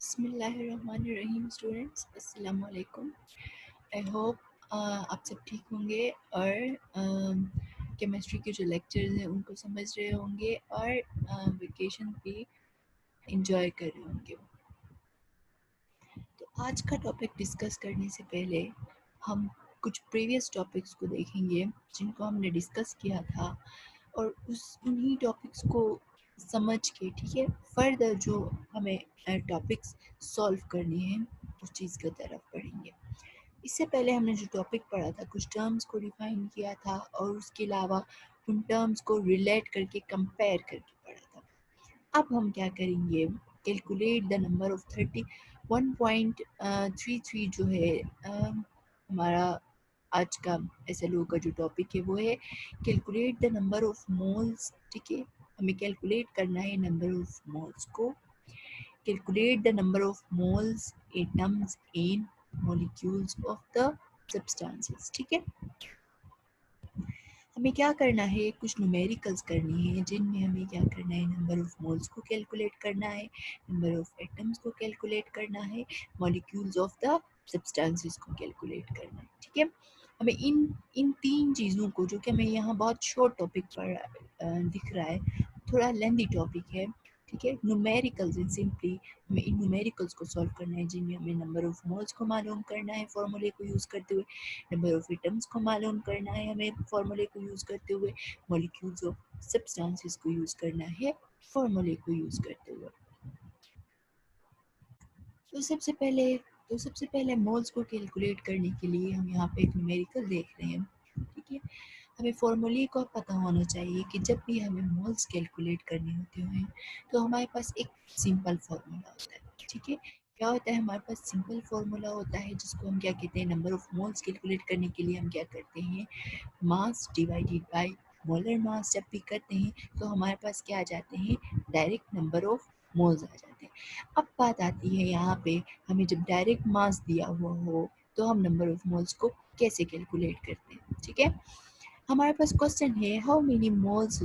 बिस्मिल्लाहिर्रहमानिर्रहीम स्टूडेंट्स, अस्सलाम वालेकुम। आई होप आप सब ठीक होंगे और केमिस्ट्री के जो लेक्चर्स हैं उनको समझ रहे होंगे और वेकेशन भी इंजॉय कर रहे होंगे। तो आज का टॉपिक डिस्कस करने से पहले हम कुछ प्रीवियस टॉपिक्स को देखेंगे जिनको हमने डिस्कस किया था और उन्हीं टॉपिक्स को समझ के, ठीक है, फर्दर जो हमें टॉपिक्स सॉल्व करने हैं उस चीज़ की तरफ बढ़ेंगे। इससे पहले हमने जो टॉपिक पढ़ा था, कुछ टर्म्स को डिफाइन किया था और उसके अलावा उन टर्म्स को रिलेट करके कंपेयर करके पढ़ा था। अब हम क्या करेंगे, कैलकुलेट द नंबर ऑफ 31.33 जो है हमारा आज का SLO का जो टॉपिक है वो है calculate the number of moles. ठीक है, हमें कैलकुलेट करना है नंबर ऑफ मोल्स को। Calculate the number of moles atoms in molecules of the substances. ठीक है, हमें क्या करना है, कुछ न्यूमेरिकल्स करनी है जिनमें हमें क्या करना है, नंबर ऑफ मोल्स को कैलकुलेट करना है, नंबर ऑफ एटम्स को कैलकुलेट करना है, मॉलिक्यूल्स ऑफ द सब्सटेंसेस को कैलकुलेट करना है। ठीक है, हमें इन इन तीन चीज़ों को, जो कि हमें यहाँ बहुत शॉर्ट टॉपिक पर दिख रहा है, थोड़ा लेंदी टॉपिक है, ठीक है, न्यूमेरिकल्स इन सिंपली हमें इन न्यूमेरिकल्स को सॉल्व करना है जिनमें हमें नंबर ऑफ मोल्स को मालूम करना है फॉर्मूले को यूज़ करते हुए, नंबर ऑफ एटम्स को मालूम करना है हमें फॉर्मूले को यूज़ करते हुए, मॉलिक्यूल्स ऑफ सब्सटेंसेस को यूज़ करना है फॉर्मूले को यूज़ करते हुए। तो सबसे पहले मोल्स को कैलकुलेट करने के लिए हम यहाँ पे एक न्यूमेरिकल देख रहे हैं। ठीक है, हमें फॉर्मूले को पता होना चाहिए कि जब भी हमें मोल्स कैलकुलेट करने होते हैं तो हमारे पास एक सिंपल फार्मूला होता है। ठीक है, क्या होता है, हमारे पास सिंपल फार्मूला होता है जिसको हम क्या कहते हैं, नंबर ऑफ मोल्स कैलकुलेट करने के लिए हम क्या करते हैं, mass divided by molar mass. जब भी करते हैं तो हमारे पास क्या आ जाते हैं, डायरेक्ट नंबर ऑफ मोल्स आ जाते हैं। अब बात आती है यहाँ पे, हमें जब डायरेक्ट मास दिया हुआ हो तो हम नंबर ऑफ मोल्स को कैसे कैलकुलेट करते हैं। ठीक है, हमारे पास क्वेश्चन है, how many moles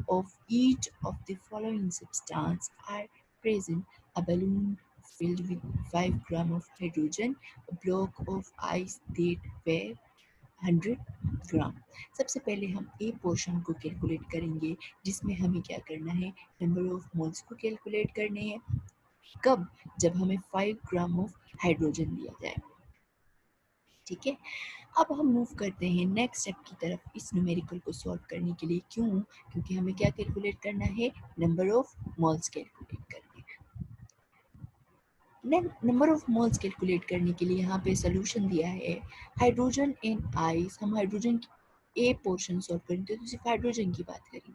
of each of the following substance are present, a balloon filled with 5 gram of hydrogen, a block of ice that weigh 100 ग्राम। सबसे पहले हम ए पोर्शन को कैलकुलेट करेंगे जिसमें हमें क्या करना है, नंबर ऑफ मोल्स को कैलकुलेट करने हैं। कब, जब हमें 5 ग्राम ऑफ हाइड्रोजन दिया जाए। ठीक है, अब हम मूव करते हैं नेक्स्ट स्टेप की तरफ इस न्यूमेरिकल को सॉल्व करने के लिए। क्यों, क्योंकि हमें क्या कैलकुलेट करना है, नंबर ऑफ मोल्स कैलकुलेट करने। नंबर ऑफ मोल्स कैलकुलेट करने के लिए यहाँ पे सोल्यूशन दिया है, हाइड्रोजन इन आइस। हम हाइड्रोजन ए पोर्शन सॉल्व करेंगे तो सिर्फ हाइड्रोजन की बात करेंगे।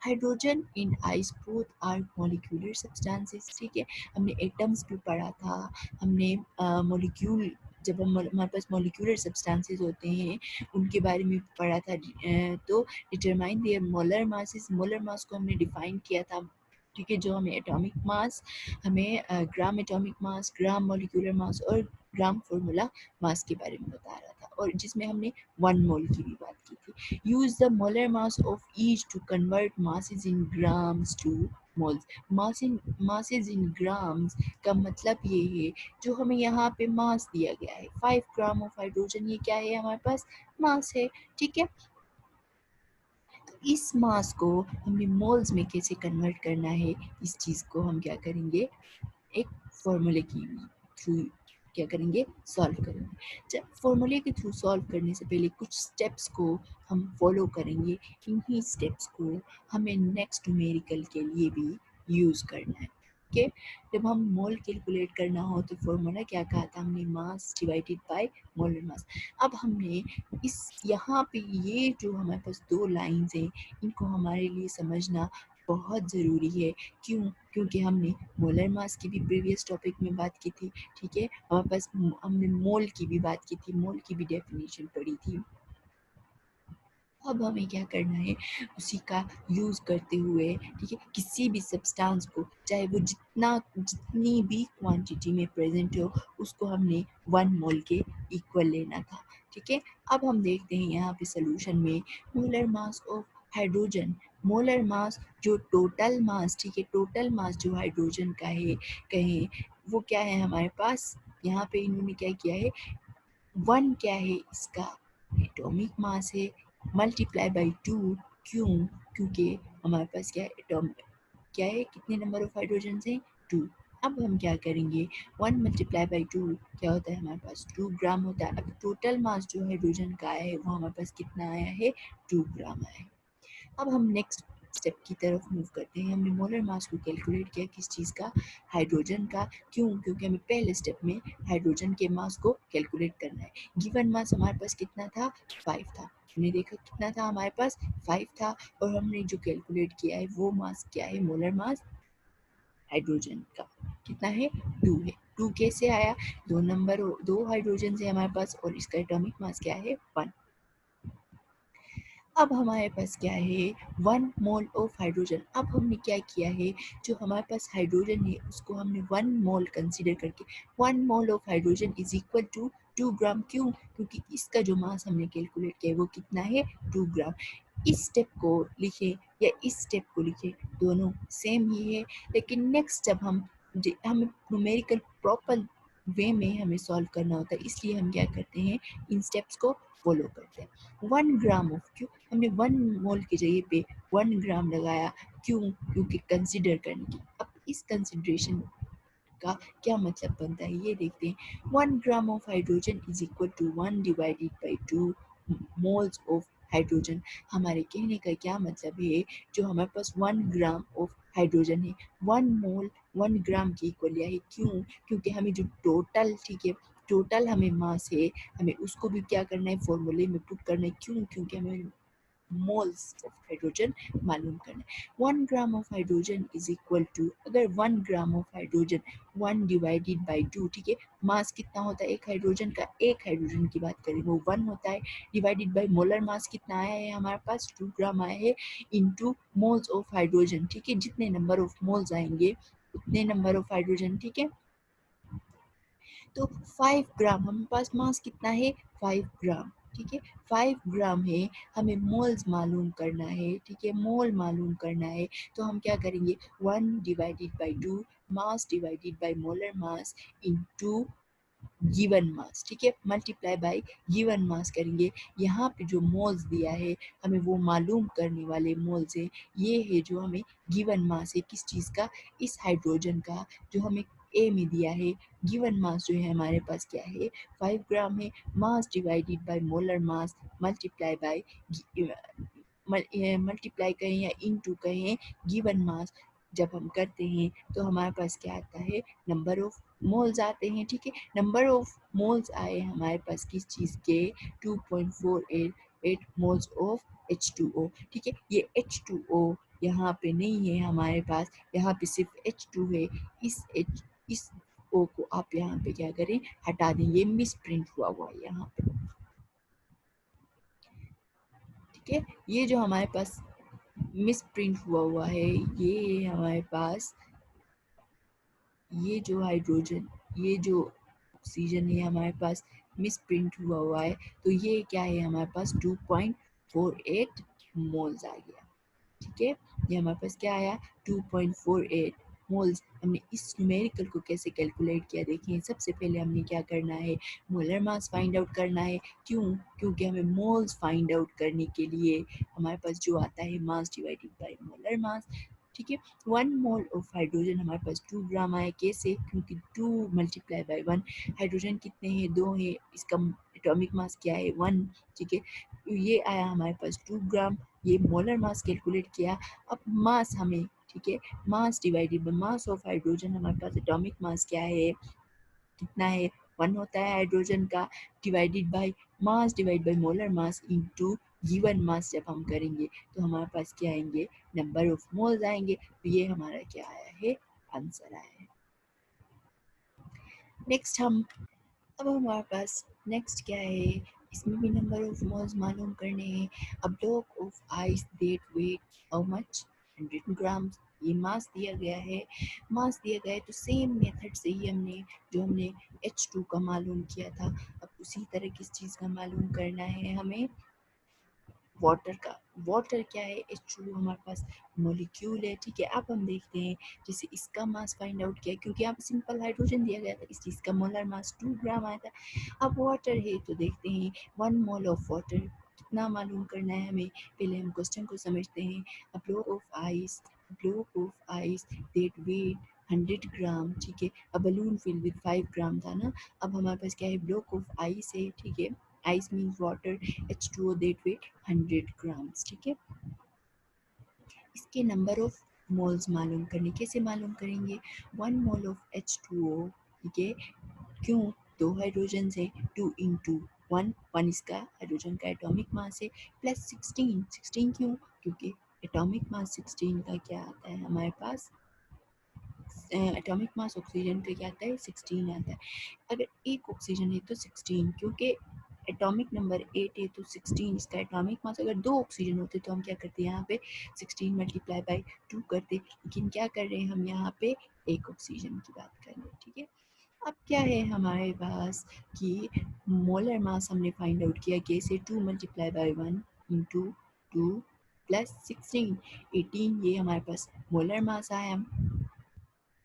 Hydrogen in ice both are molecular substances. ठीक है, हमने एटम्स भी पढ़ा था, हमने मॉलिक्यूल, जब हम हमारे पास मॉलिक्यूलर सब्सटेंसेस होते हैं उनके बारे में पढ़ा था। तो determine there molar masses, molar mass को हमने डिफाइन किया था। ठीक है, जो हमें एटॉमिक मास, हमें gram atomic mass, gram molecular mass और ग्राम फॉर्मूला मास के बारे में बता रहा था, और जिसमें हमने 1 मोल की भी बात की थी। Use the molar mass of each to convert masses in grams to moles. Masses in grams का मतलब ये है, जो हमें यहाँ पे मास दिया गया है 5 ग्राम ऑफ हाइड्रोजन, ये क्या है, हमारे पास मास है। ठीक है, इस मास को हमें मोल्स में कैसे कन्वर्ट करना है, इस चीज़ को हम क्या करेंगे, एक फॉर्मूले की थ्रू क्या करेंगे, सॉल्व करेंगे। जब फॉर्मूले के थ्रू सॉल्व करने से पहले कुछ स्टेप्स को हम फॉलो करेंगे, इन्हीं स्टेप्स को हमें नेक्स्ट न्यूमेरिकल के लिए भी यूज़ करना है। ओके, जब हम मोल कैलकुलेट करना हो तो फॉर्मूला क्या कहा था हमने, mass divided by molar mass. अब हमने इस यहाँ पे ये जो हमारे पास दो लाइंस हैं इनको हमारे लिए समझना बहुत ज़रूरी है। क्यों, क्योंकि हमने मोलर मास की भी प्रीवियस टॉपिक में बात की थी। ठीक है, हमारे पास हमने मोल की भी बात की थी, मोल की भी डेफिनेशन पढ़ी थी। अब हमें क्या करना है, उसी का यूज़ करते हुए, ठीक है, किसी भी सब्सटेंस को, चाहे वो जितनी भी क्वांटिटी में प्रेजेंट हो, उसको हमने 1 मोल के इक्वल लेना था। ठीक है, अब हम देखते हैं यहाँ पे सोल्यूशन में molar mass of hydrogen, molar mass जो टोटल मास, ठीक है, टोटल मास जो हाइड्रोजन का है, कहें वो क्या है हमारे पास, यहाँ पे इन्होंने क्या किया है, 1 क्या है इसका एटॉमिक मास है, मल्टीप्लाई बाई 2, क्यों, क्योंकि हमारे पास क्या है क्या है, कितने नंबर ऑफ हाइड्रोजन हैं, 2। अब हम क्या करेंगे, 1 मल्टीप्लाई बाई 2 क्या होता है हमारे पास 2 ग्राम होता है। अब टोटल मास जो हाइड्रोजन का है वो हमारे पास कितना आया है, 2 ग्राम आया है। अब हम नेक्स्ट स्टेप की तरफ मूव करते हैं। हमने मोलर मास को कैलकुलेट किया, किस चीज़ का, हाइड्रोजन का, क्यों, क्योंकि हमें पहले स्टेप में हाइड्रोजन के मास को कैलकुलेट करना है। गिवन मास हमारे पास कितना था, 5 था। हमने देखा कितना था हमारे पास, 5 था, और हमने जो कैलकुलेट किया है वो मास क्या है, मोलर मास हाइड्रोजन का कितना है, 2 है। 2 कैसे आया, दो हाइड्रोजन है हमारे पास और इसका एटॉमिक मास क्या है, 1। अब हमारे पास क्या है, 1 मोल ऑफ हाइड्रोजन। अब हमने क्या किया है, जो हमारे पास हाइड्रोजन है उसको हमने 1 मोल कंसीडर करके, 1 mole of hydrogen is equal to 2 gram, क्यों, क्योंकि इसका जो मास हमने कैलकुलेट किया है वो कितना है, 2 ग्राम। इस स्टेप को लिखे या इस स्टेप को लिखे, दोनों सेम ही है, लेकिन नेक्स्ट जब हमें न्यूमेरिकल प्रॉपर वे में हमें सॉल्व करना होता है, इसलिए हम क्या करते हैं, इन स्टेप्स को फॉलो करते हैं। 1 ग्राम ऑफ, क्यों हमने 1 मोल की जगह पे 1 ग्राम लगाया, क्यों, क्योंकि कंसिडर करने की। अब इस कंसिडरेशन का क्या मतलब बनता है ये देखते हैं। 1 gram of hydrogen is equal to 1 divided by 2 moles of hydrogen. हमारे कहने का क्या मतलब है, जो हमारे पास 1 ग्राम ऑफ हाइड्रोजन है, 1 मोल 1 ग्राम के इक्वल है, क्यों, क्योंकि हमें जो टोटल, ठीक है, टोटल हमें मास है, हमें उसको भी क्या करना है, फॉर्मूले में पुट करना है, क्यों, क्योंकि हमें मोल्स ऑफ हाइड्रोजन मालूम करना है। 1 gram of hydrogen is equal to, अगर 1 gram of hydrogen 1 divided by 2, ठीक है, मास कितना होता है एक हाइड्रोजन का, एक हाइड्रोजन की बात करें वो 1 होता है, डिवाइडेड बाई मोलर मास कितना आया है हमारे पास, 2 ग्राम आया है, इनटू मोल्स ऑफ हाइड्रोजन, ठीक है, जितने नंबर ऑफ मोल्स आएंगे उतने नंबर ऑफ हाइड्रोजन, ठीक है। तो 5 ग्राम हमारे पास मास कितना है, 5 ग्राम, ठीक है, 5 ग्राम है, हमें मोल्स मालूम करना है, ठीक है, मोल मालूम करना है, तो हम क्या करेंगे, 1 divided by 2 mass divided by molar mass into given mass, ठीक है, मल्टीप्लाई बाय गिवन मास करेंगे। यहाँ पे जो मोल्स दिया है हमें वो मालूम करने वाले मोल्स है, ये है जो हमें गिवन मास है, किस चीज़ का, इस हाइड्रोजन का, जो हमें ए में दिया है। गिवन मास जो है हमारे पास क्या है, 5 ग्राम है, mass divided by molar mass multiply by, multiply कहें या इनटू कहें गिवन मास, जब हम करते हैं तो हमारे पास क्या आता है, नंबर ऑफ मोल्स आते हैं, ठीक है, नंबर ऑफ मोल्स आए हमारे पास किस चीज़ के, 2.488 मोल्स ऑफ H2O, ठीक है, ये H2O यहाँ पे नहीं है हमारे पास, यहाँ पे सिर्फ H2 है, इस O को आप यहाँ पे क्या करें, हटा दें, ये मिस प्रिंट हुआ है यहाँ पे, ठीक है, ये जो हमारे पास मिस प्रिंट हुआ है, ये हमारे पास, ये जो हाइड्रोजन, ये जो ऑक्सीजन है हमारे पास मिस प्रिंट हुआ है, तो ये क्या है हमारे पास 2.48 मोल्स आ गया, ठीक है, ये हमारे पास क्या आया, 2.48 मोल्स। हमने इस न्यूमेरिकल को कैसे कैलकुलेट किया, देखिए सबसे पहले हमने क्या करना है, मोलर मास फाइंड आउट करना है, क्यों, क्योंकि हमें मोल्स फाइंड आउट करने के लिए हमारे पास जो आता है mass divided by molar mass, ठीक है। 1 मोल ऑफ हाइड्रोजन हमारे पास 2 ग्राम आया, कैसे, क्योंकि 2 मल्टीप्लाई बाय 1, हाइड्रोजन कितने हैं, 2 है, इसका एटॉमिक मास क्या है, 1, ठीक है, तो ये आया हमारे पास 2 ग्राम, ये मोलर मास कैलकुलेट किया। अब मास हमें, ठीक है, mass divided by mass of hydrogen, हमारे पास एटॉमिक मास क्या है, कितना है, 1 होता है हाइड्रोजन का, divided by mass divide by molar mass into given mass, जब हम करेंगे तो हमारे पास क्या आएंगे, नंबर ऑफ मोल्स आएंगे, तो ये हमारा क्या आया है, आंसर आया है। नेक्स्ट अब हमारे पास नेक्स्ट क्या है, इसमें भी नंबर ऑफ मोल्स मालूम करने हैं। A block of ice that weight how much, 100 grams, ये मास दिया गया है, मास दिया गया है, तो सेम मेथड से ही हमने H2 का मालूम किया था, अब उसी तरह किस चीज़ का मालूम करना है हमें, वाटर का। वाटर क्या है, H2O हमारे पास मॉलिक्यूल है, ठीक है। अब हम देखते हैं, जैसे इसका मास फाइंड आउट किया, क्योंकि यहाँ पे सिंपल हाइड्रोजन दिया गया था, इस चीज़ का मोलर मास 2 ग्राम आया था। अब वाटर है तो देखते हैं 1 मोल ऑफ वाटर कितना मालूम करना है हमें। पहले हम क्वेश्चन को समझते हैं। A block of ice that weight 100 gram, ठीक है। A balloon fill with 5 gram था ना। अब हमारे पास क्या है, ब्लॉक ऑफ आइस है, ठीक है। Ice means water, H2O that weight 100 grams, ठीक है। इसके नंबर ऑफ मोल्स मालूम करने, कैसे मालूम करेंगे, 1 मोल ऑफ H2O, ठीक है। क्यों, दो हाइड्रोजन है, 2 इंटू 1 इसका हाइड्रोजन का एटॉमिक मास है, प्लस 16 क्यों, क्योंकि एटॉमिक मास 16 का क्या आता है हमारे पास, एटॉमिक मास ऑक्सीजन का क्या आता है, 16 आता है। अगर एक ऑक्सीजन है तो 16, क्योंकि एटॉमिक नंबर 8 है तो 16 इसका एटॉमिक मास। अगर दो ऑक्सीजन होते तो हम क्या करते हैं, यहाँ पे 16 मल्टीप्लाई बाई 2 करते, लेकिन क्या कर रहे हैं हम यहाँ पे एक ऑक्सीजन की बात कर रहे हैं, ठीक है। अब क्या है हमारे पास कि मोलर मास हमने फाइंड आउट किया, कैसे, 2 मल्टीप्लाई बाई 1 इंटू 2 प्लस 16 18, ये हमारे पास मोलर मास आया।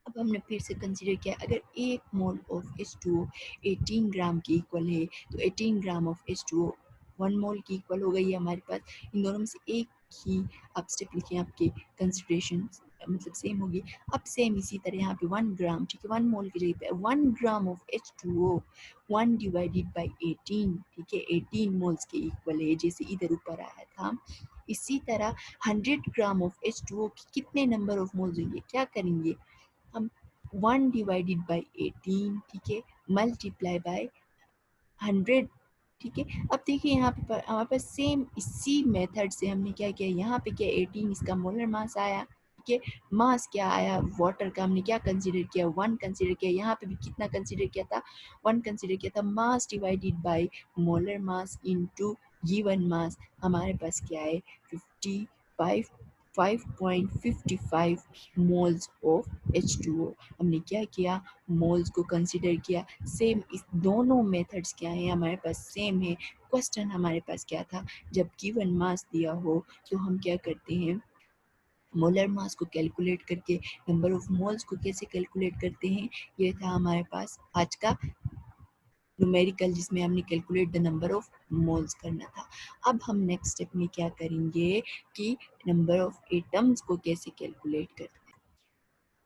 अब हमने फिर से कंसीडर किया, अगर एक मोल ऑफ H2O 18 ग्राम की इक्वल है तो 18 ग्राम ऑफ H2O 1 मोल की इक्वल हो गई है हमारे पास। इन दोनों में से एक ही आप स्टेप लिखें, आपके कंसिडरेशन मतलब सेम होगी। अब सेम इसी तरह यहाँ पे 1 ग्राम, ठीक है, 1 मोल की जगह पे 1 gram of H2O 1 divided by 18, ठीक है, 18 मोल्स के इक्वल है, जैसे इधर ऊपर आया था। इसी तरह 100 ग्राम ऑफ H2O की कितने नंबर ऑफ मोल्स होंगे, क्या करेंगे हम, 1 डिवाइडेड बाई 18, ठीक है, मल्टीप्लाई बाई 100, ठीक है। अब देखिए यहाँ पे हमारे पास सेम इसी मेथड से हमने क्या किया, यहाँ पे क्या 18 इसका मोलर मास आया, ठीक है। मास क्या आया, वाटर का हमने क्या कंसीडर किया, 1 कंसीडर किया। यहाँ पे भी कितना कंसीडर किया था, 1 कंसीडर किया था। Mass divided by molar mass into given mass, हमारे पास क्या है 55 5.55 मोल्स ऑफ H2O। हमने क्या किया, मोल्स को कंसीडर किया। सेम इस दोनों मेथड्स क्या हैं हमारे पास, सेम है। क्वेश्चन हमारे पास क्या था, जब गिवन मास दिया हो तो हम क्या करते हैं, मोलर मास को कैलकुलेट करके नंबर ऑफ मोल्स को कैसे कैलकुलेट करते हैं, ये था हमारे पास आज का न्यूमेरिकल, जिसमें हमने calculate the number of moles करना था। अब हम नेक्स्ट स्टेप में क्या करेंगे कि नंबर ऑफ एटम्स को कैसे कैलकुलेट करते हैं।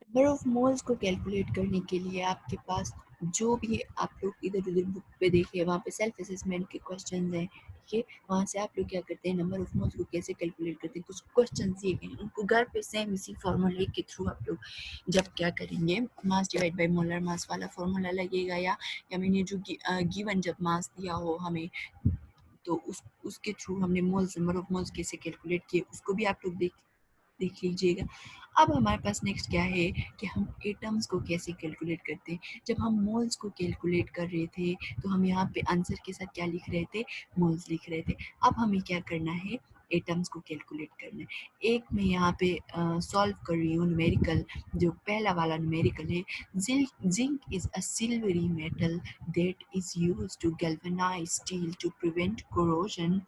नंबर ऑफ मोल्स को कैलकुलेट करने के लिए आपके पास जो भी आप लोग इधर उधर बुक पे देखिए, वहाँ पे सेल्फ असेसमेंट के क्वेश्चंस हैं, ठीक है। वहाँ से आप लोग क्या करते हैं, नंबर ऑफ मोल्स को कैसे कैलकुलेट करते हैं, कुछ क्वेश्चन ये हैं, उनको घर पे सेम इसी फॉर्मूले के थ्रू आप लोग जब क्या करेंगे, mass divide by molar mass वाला फॉर्मूला लगेगा, या मैंने जो गिवन जब मास दिया हो हमें, तो उसके थ्रू हमने मोल्स, नंबर ऑफ मोल्स कैसे कैलकुलेट किए, उसको भी आप लोग देख लीजिएगा। अब हमारे पास नेक्स्ट क्या है कि हम एटम्स को कैसे कैलकुलेट करते हैं। जब हम मोल्स को कैलकुलेट कर रहे थे तो हम यहाँ पे आंसर के साथ क्या लिख रहे थे, मोल्स लिख रहे थे। अब हमें क्या करना है, एटम्स को कैलकुलेट करना है। एक मैं यहाँ पे सॉल्व कर रही हूँ न्यूमेरिकल, जो पहला वाला न्यूमेरिकल है। Zinc is a silvery metal that is used to galvanize steel to prevent corrosion.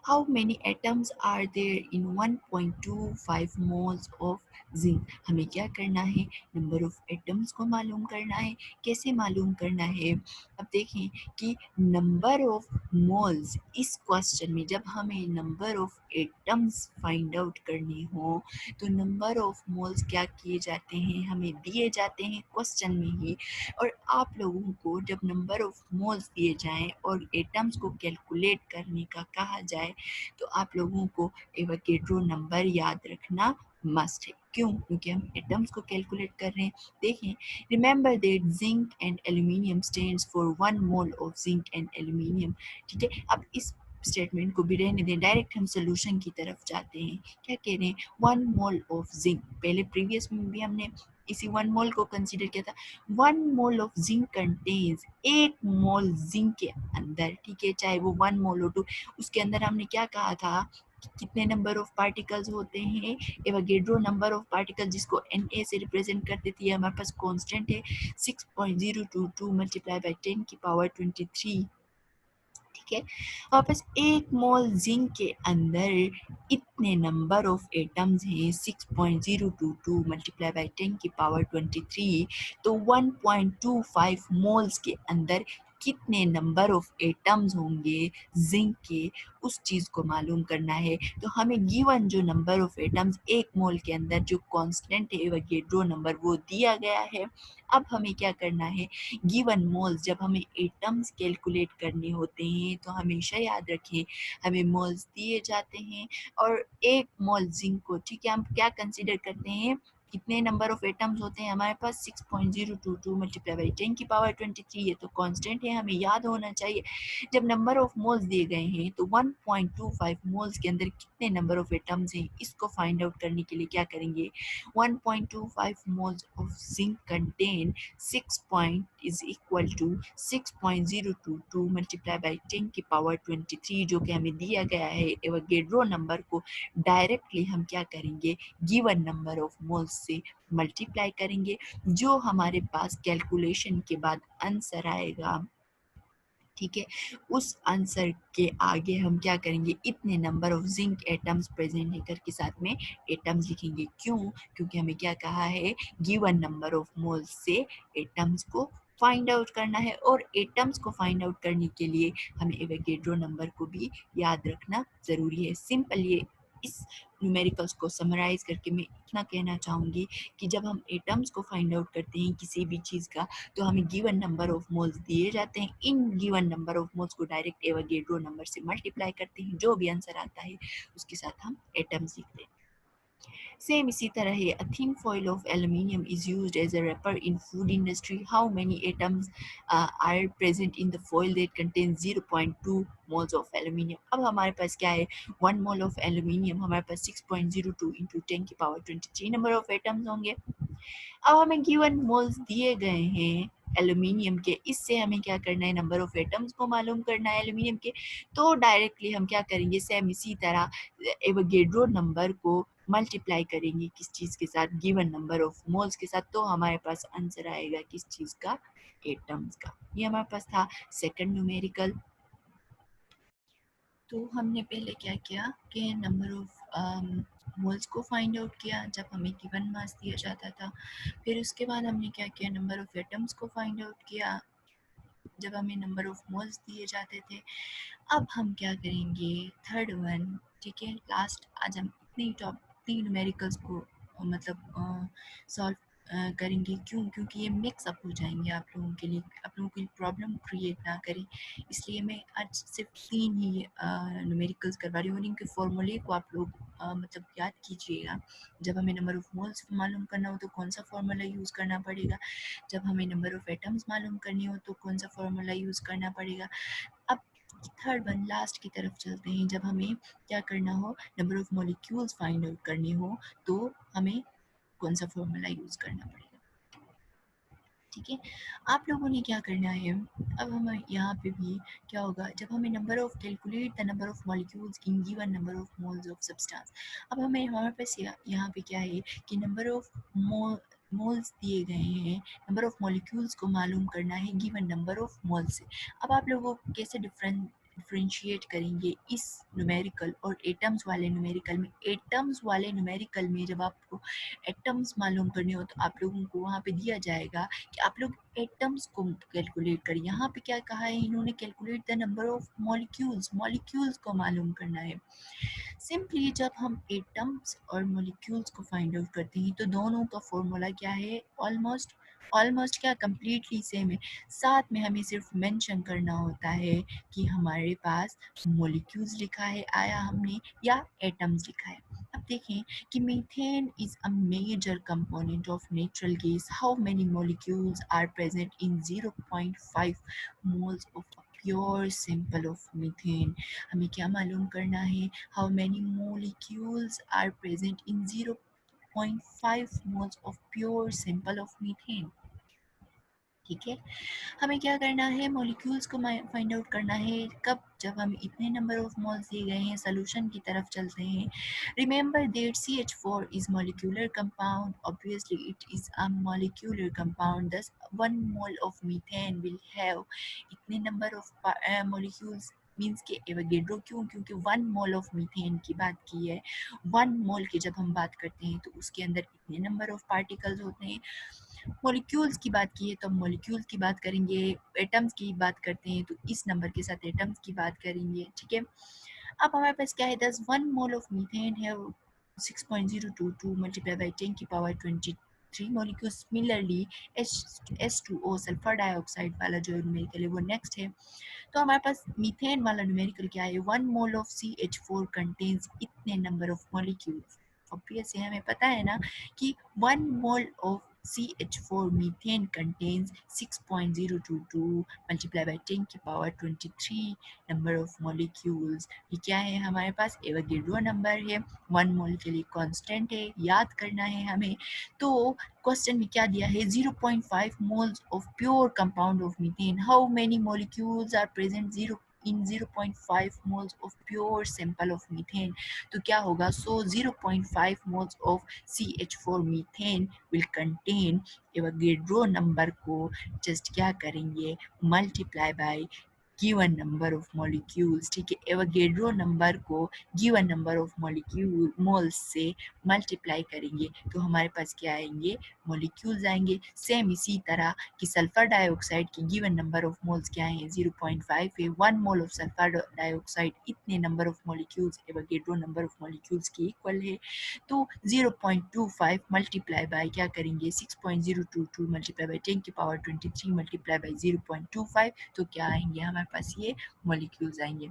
How many atoms are there in 1.25 moles of zinc? हमें क्या करना है, नंबर ऑफ एटम्स को मालूम करना है। कैसे मालूम करना है, अब देखें कि नंबर ऑफ मोल्स, इस क्वेश्चन में जब हमें number of atoms find out करनी हो तो नंबर ऑफ मोल्स क्या किए जाते हैं, हमें दिए जाते हैं क्वेश्चन में ही। और आप लोगों को जब नंबर ऑफ मोल्स दिए जाएं और एटम्स को कैलकुलेट करने का कहा जाए तो आप लोगों को एवोगैड्रो नंबर याद रखना मस्ट है। क्यों, क्योंकि हम एटम्स को कैलकुलेट कर रहे हैं। देखें, remember that zinc and aluminium stands for 1 mole of zinc and aluminium, ठीक है। अब इस स्टेटमेंट को भी रहने दें, डायरेक्ट हम सोल्यूशन की तरफ जाते हैं। क्या कह रहे हैं, 1 मोल ऑफ जिंक, पहले प्रीवियस में भी हमने इसी 1 मोल को कंसीडर किया था। 1 mole of zinc contains, 1 mole zinc के अंदर, ठीक है, चाहे वो 1 मोल हो 2, उसके अंदर हमने क्या कहा था कि कितने नंबर ऑफ पार्टिकल्स होते हैं, एवोगैड्रो नंबर ऑफ पार्टिकल जिसको Na से रिप्रेजेंट करते थे, हमारे पास कांस्टेंट है 6.022 मल्टीप्लाई बाई 10 की पावर 23, ठीक है। वापस 1 मोल जिंक के अंदर इतने नंबर ऑफ एटम्स हैं 6.022 मल्टीप्लाई बाई 10 की पावर 23, तो 1.25 मोल्स के अंदर कितने नंबर ऑफ एटम्स होंगे जिंक के, उस चीज़ को मालूम करना है। तो हमें गिवन जो नंबर ऑफ एटम्स 1 मोल के अंदर जो कांस्टेंट है एवोगैड्रो नंबर वो दिया गया है। अब हमें क्या करना है, गिवन मोल्स जब हमें एटम्स कैलकुलेट करने होते हैं तो हमेशा याद रखें हमें मोल्स दिए जाते हैं और 1 मोल जिंक को, ठीक है, हम क्या कंसीडर करते हैं, कितने नंबर ऑफ एटम्स होते हैं हमारे पास 6.022 मल्टीप्लाई बाई 10 की पावर 23, ये तो कांस्टेंट है, हमें याद होना चाहिए। जब नंबर ऑफ मोल्स दिए गए हैं तो 1.25 मोल्स के अंदर कितने नंबर ऑफ एटम्स हैं इसको फाइंड आउट करने के लिए क्या करेंगे, 1.25 moles of zinc contain 6 point is equal to 6.022 multiplied by 10 की पावर 23 जो कि हमें दिया गया है एवोगैड्रो नंबर को डायरेक्टली हम क्या करेंगे, गिवन नंबर ऑफ मोल्स से मल्टीप्लाई करेंगे। जो हमारे पास कैलकुलेशन के बाद आंसर आएगा, ठीक है, उस आंसर के आगे हम क्या करेंगे, इतने number of zinc atoms present है करके साथ में एटम्स लिखेंगे। क्यों, क्योंकि हमें क्या कहा है, गिवन नंबर ऑफ मोल्स से एटम्स को फाइंड आउट करना है और एटम्स को फाइंड आउट करने के लिए हमें एवोगैड्रो नंबर को भी याद रखना ज़रूरी है। सिंपल ये इस न्यूमेरिकल्स को समराइज करके मैं इतना कहना चाहूँगी कि जब हम एटम्स को फाइंड आउट करते हैं किसी भी चीज़ का तो हमें गिवन नंबर ऑफ मोल्स दिए जाते हैं, in given number of moles को डायरेक्ट एवोगैड्रो नंबर से मल्टीप्लाई करते हैं, जो भी आंसर आता है उसके साथ हम एटम्स लिखते हैं। सेम इसी तरह है, a thin foil of aluminium is used as a wrapper in food industry. How many atoms are present in the foil that contains 0.2 moles of aluminium? अब हमारे पास क्या है, 1 mole of aluminium हमारे पास 6.02 into 10 की power 23 number of atoms होंगे। अब हमें given moles दिए गए हैं एल्यूमिनियम के, इससे हमें क्या करना है, नंबर ऑफ एटम्स को मालूम करना है एल्यूमिनियम के। तो डायरेक्टली हम क्या करेंगे, सेम इसी तरह एवोगैड्रो नंबर को मल्टीप्लाई करेंगे किस चीज़ के साथ, गिवन नंबर ऑफ मोल्स के साथ, तो हमारे पास आंसर आएगा किस चीज़ का, एटम्स का। ये हमारे पास था सेकंड न्यूमेरिकल। तो हमने पहले क्या किया कि नंबर ऑफ मोल्स को फाइंड आउट किया जब हमें गिवन मास दिया जाता था। फिर उसके बाद हमने क्या किया, नंबर ऑफ एटम्स को फाइंड आउट किया जब हमें नंबर ऑफ मोल्स दिए जाते थे। अब हम क्या करेंगे, थर्ड वन, ठीक है, लास्ट आज हम इतनी न्यूमेरिकल्स को मतलब सॉल्व करेंगे। क्यों, क्योंकि ये मिक्स अप हो जाएंगे आप लोगों के लिए, आप लोगों के लिए प्रॉब्लम क्रिएट ना करें, इसलिए मैं आज सिर्फ 3 ही न्यूमेरिकल्स करवा रही हूँ। इनके फॉर्मूले को आप लोग मतलब याद कीजिएगा। जब हमें नंबर ऑफ मोल्स मालूम करना हो तो कौन सा फॉर्मूला यूज़ करना पड़ेगा, जब हमें नंबर ऑफ एटम्स मालूम करनी हो तो कौन सा फॉर्मूला यूज़ करना पड़ेगा। अब थर्ड वन लास्ट की तरफ चलते हैं, जब हमें क्या करना हो, number of molecules find out करनी हो तो हमें कौन सा फॉर्मूला यूज़ करना पड़ेगा। ठीक है, आप लोगों ने क्या करना है, अब हम यहाँ पे भी क्या होगा, जब हमें number of calculate the number of molecules in given number of moles of substance. अब हमें हमारे पास यहाँ पे क्या है कि नंबर ऑफ मोल्स दिए गए हैं, नंबर ऑफ मॉलिक्यूल्स को मालूम करना है गिवन नंबर ऑफ मोल से। अब आप लोगों को कैसे डिफ्रेंशिएट करेंगे इस न्यूमेरिकल और एटम्स वाले न्यूमेरिकल में। एटम्स वाले न्यूमेरिकल में जब आपको एटम्स मालूम करने हो तो आप लोगों को वहाँ पे दिया जाएगा कि आप लोग एटम्स को कैलकुलेट करें। यहाँ पे क्या कहा है इन्होंने, calculate the number of molecules, molecules को मालूम करना है। सिंपली जब हम एटम्स और मॉलिक्यूल्स को फाइंड आउट करते हैं तो दोनों का फॉर्मूला क्या है, ऑलमोस्ट ऑलमोस्ट क्या कंप्लीटली सेम है। साथ में हमें सिर्फ मेंशन करना होता है कि हमारे पास मॉलिक्यूल्स लिखा है आया हमने या एटम्स लिखा है। अब देखें कि methane is a major component of natural gas, how many molecules are present in 0.5 moles of pure sample of methane. हमें क्या मालूम करना है, how many molecules are present in 0.5 moles of pure sample of methane। ठीक है, हमें क्या करना है, मॉलिक्यूल्स को फाइंड आउट करना है कब, जब हम इतने नंबर ऑफ मोल्स दिए गए हैं, सोल्यूशन की तरफ चलते हैं। Remember that CH4 is molecular compound, obviously it is a molecular compound, thus 1 mole of methane will have इतने नंबर ऑफ मॉलिक्यूल्स मीन्स कि एवोगेड्रो क्यों, क्योंकि 1 मोल ऑफ मीथेन की बात की है। 1 मोल की जब हम बात करते हैं तो उसके अंदर इतने नंबर ऑफ पार्टिकल्स होते हैं। मॉलिक्यूल्स की बात की है तो हम मॉलिक्यूल्स की बात करेंगे, एटम्स की बात करते हैं तो इस नंबर के साथ एटम्स की बात करेंगे, ठीक है। अब हमारे पास क्या है, 10 1 मोल ऑफ मीथेन है 6.022 मल्टीप्लाई बाई 10 की power 23 molecule. Similarly H2O sulphur dioxide वाला जो न्यूमेरिकल है वो नेक्स्ट है। तो हमारे पास मीथेन वाला न्यूमेरिकल क्या है, 1 मोल ऑफ CH4 कंटेन्स इतने नंबर ऑफ मॉलिक्यूल्स। ऑब्वियस है, हमें पता है ना कि 1 mole of CH4 methane contains 6.022 multiply by 10 की पावर 23 नंबर ऑफ मॉलिक्यूल्स। ये क्या है, हमारे पास एवोगेड्रो नंबर है, 1 मोल के लिए कांस्टेंट है, याद करना है हमें। तो क्वेश्चन में क्या दिया है, 0.5 moles of pure compound of methane, how many molecules are present in 0.5 moles of pure sample of methane। तो क्या होगा, so 0.5 moles of CH4 methane will contain Avogadro number को जस्ट क्या करेंगे, multiply by given number of molecules, ठीक है। Avogadro number को given number of molecule moles से मल्टीप्लाई करेंगे तो हमारे पास क्या आएंगे, मॉलिक्यूल्स आएंगे। सेम इसी तरह कि सल्फर डाइऑक्साइड की गिवन नंबर ऑफ मोल्स क्या है, 0.5 है। 1 मोल ऑफ सल्फर डाइऑक्साइड इतने number of molecules Avogadro number of molecules की इक्वल है। तो 0.25 मल्टीप्लाई बाय क्या करेंगे, 6.022 मल्टीप्लाई बाय 10 की पावर 23 मल्टीप्लाई बाय 0.25, तो क्या आएंगे हमारे पास, ये मॉलिक्यूल्स आएंगे।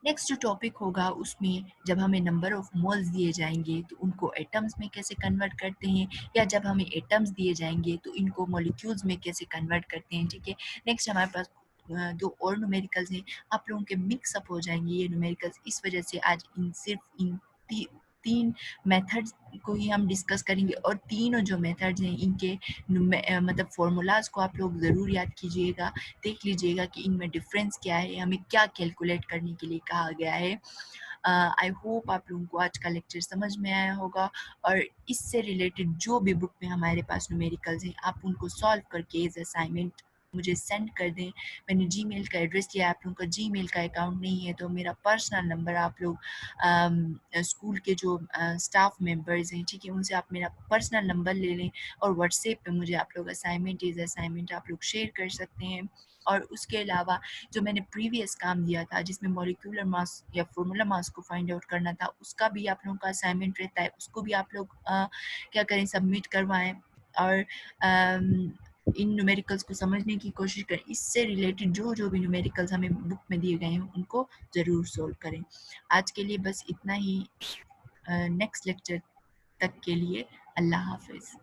नेक्स्ट जो टॉपिक होगा उसमें जब हमें नंबर ऑफ मोल्स दिए जाएंगे तो उनको एटम्स में कैसे कन्वर्ट करते हैं, या जब हमें एटम्स दिए जाएंगे तो इनको मॉलिक्यूल्स में कैसे कन्वर्ट करते हैं, ठीक है। नेक्स्ट हमारे पास दो और न्यूमेरिकल्स हैं, आप लोगों के मिक्सअप हो जाएंगे ये न्यूमेरिकल्स, इस वजह से आज सिर्फ इन तीन मेथड्स को ही हम डिस्कस करेंगे। और तीनों जो मेथड्स हैं इनके मतलब फॉर्मूलाज को आप लोग ज़रूर याद कीजिएगा, देख लीजिएगा कि इनमें डिफरेंस क्या है, हमें क्या कैलकुलेट करने के लिए कहा गया है। आई होप आप लोगों को आज का लेक्चर समझ में आया होगा, और इससे रिलेटेड जो भी बुक में हमारे पास न्यूमेरिकल्स हैं आप उनको सॉल्व करके एज असाइनमेंट मुझे सेंड कर दें। मैंने जीमेल का एड्रेस दिया, आप लोगों का जीमेल का अकाउंट नहीं है तो मेरा पर्सनल नंबर आप लोग स्कूल के जो स्टाफ मेंबर्स हैं, ठीक है, उनसे आप मेरा पर्सनल नंबर ले लें और व्हाट्सएप पे मुझे आप लोग असाइनमेंट आप लोग शेयर कर सकते हैं। और उसके अलावा जो मैंने प्रीवियस काम दिया था जिसमें मॉलिक्यूलर मास या फॉर्मूला मास को फाइंड आउट करना था, उसका भी आप लोगों का असाइनमेंट रहता है, उसको भी आप लोग क्या करें, सबमिट करवाएं। और इन न्यूमेरिकल्स को समझने की कोशिश करें, इससे रिलेटेड जो जो भी न्यूमेरिकल्स हमें बुक में दिए गए हैं उनको ज़रूर सोल्व करें। आज के लिए बस इतना ही। नेक्स्ट लेक्चर तक के लिए अल्लाह हाफिज़।